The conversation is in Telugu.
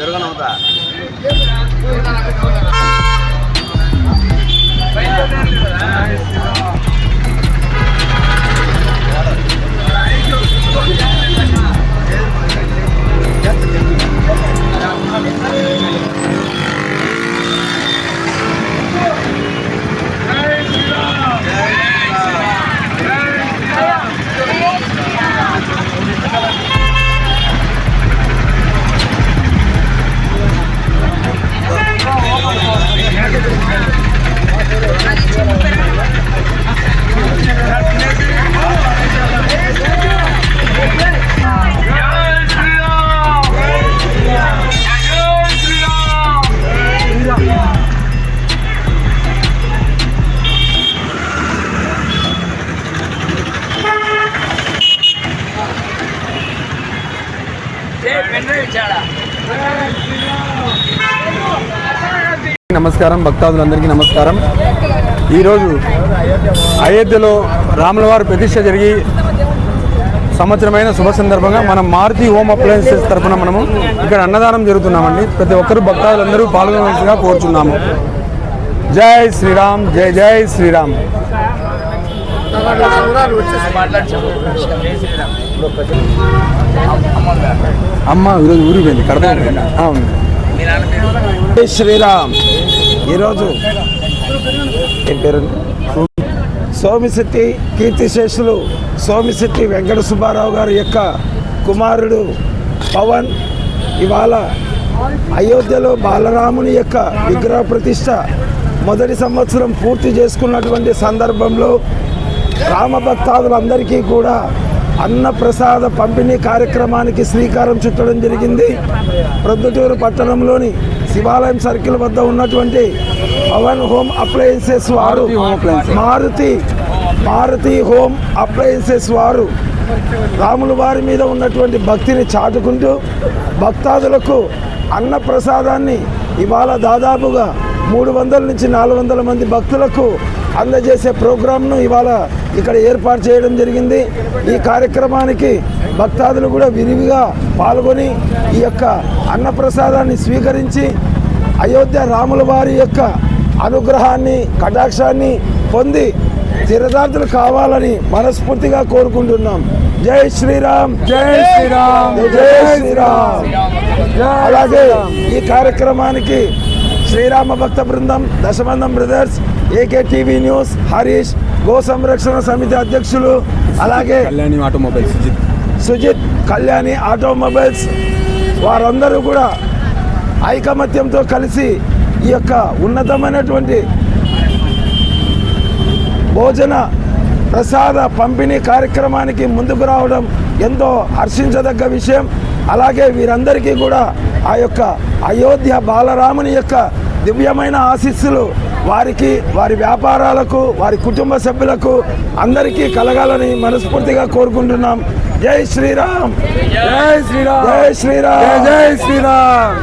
జరగనవుతా నమస్కారం భక్తాదులందరికీ నమస్కారం. ఈరోజు అయోధ్యలో రాములవారి ప్రతిష్ఠ జరిగి సంవత్సరమైన శుభ సందర్భంగా మనం మారుతి హోమ్ అప్లయన్సెస్ తరఫున మనము ఇక్కడ అన్నదానం జరుగుతున్నామండి. ప్రతి ఒక్కరు భక్తాదులందరూ పాల్గొనవలసిగా కోరుచున్నాము. జై శ్రీరామ్, జై జై శ్రీరామ్. అమ్మ ఈరోజు ఊరికి పోయింది కడప. జై శ్రీరామ్. ఈరోజు ఏం పేరు? సోమిశెట్టి కీర్తిశేషులు సోమిశెట్టి వెంకట సుబ్బారావు గారి యొక్క కుమారుడు పవన్ ఇవాళ అయోధ్యలో బాలరాముని యొక్క విగ్రహ ప్రతిష్ట మొదటి సంవత్సరం పూర్తి చేసుకున్నటువంటి సందర్భంలో రామభక్తాదులందరికీ కూడా అన్నప్రసాద పంపిణీ కార్యక్రమానికి శ్రీకారం చుట్టడం జరిగింది. ప్రొద్దుటూరు పట్టణంలోని శివాలయం సర్కిల్ వద్ద ఉన్నటువంటి పవన్ హోమ్ అప్లయన్సెస్ వారు, మారుతి హోమ్ అప్లయన్సెస్ వారు రాముల వారి మీద ఉన్నటువంటి భక్తిని చాటుకుంటూ భక్తాదులకు అన్నప్రసాదాన్ని ఇవాళ దాదాపుగా 300 నుంచి 400 మంది భక్తులకు అందజేసే ప్రోగ్రాంను ఇవాళ ఇక్కడ ఏర్పాటు చేయడం జరిగింది. ఈ కార్యక్రమానికి భక్తాదులు కూడా విరివిగా పాల్గొని ఈ యొక్క అన్నప్రసాదాన్ని స్వీకరించి అయోధ్య రాముల వారి యొక్క అనుగ్రహాన్ని కటాక్షాన్ని పొంది తీర్థార్థులు కావాలని మనస్ఫూర్తిగా కోరుకుంటున్నాం. జై శ్రీరామ్, జై శ్రీరామ్, జై శ్రీరామ్. అలాగే ఈ కార్యక్రమానికి శ్రీరామ భక్త బృందం, Dashabandham brothers, AK TV news, Harish, గో సంరక్షణ సమితి అధ్యక్షులు, అలాగే కళ్యాణి ఆటోమొబైల్స్ సుజిత్, కళ్యాణి ఆటోమొబైల్స్ వారందరూ కూడా ఐకమత్యంతో కలిసి ఈ యొక్క ఉన్నతమైనటువంటి భోజన ప్రసాద పంపిణీ కార్యక్రమానికి ముందుకు రావడం ఎంతో హర్షించదగ్గ విషయం. అలాగే వీరందరికీ కూడా ఆ యొక్క అయోధ్య బాలరాముని యొక్క దివ్యమైన ఆశీస్సులు వారికి, వారి వ్యాపారాలకు, వారి కుటుంబ సభ్యులకు అందరికీ కలగాలని మనస్ఫూర్తిగా కోరుకుంటున్నాం. జై శ్రీరామ్, జై శ్రీరామ్, జై శ్రీరామ్, జై శ్రీరామ్.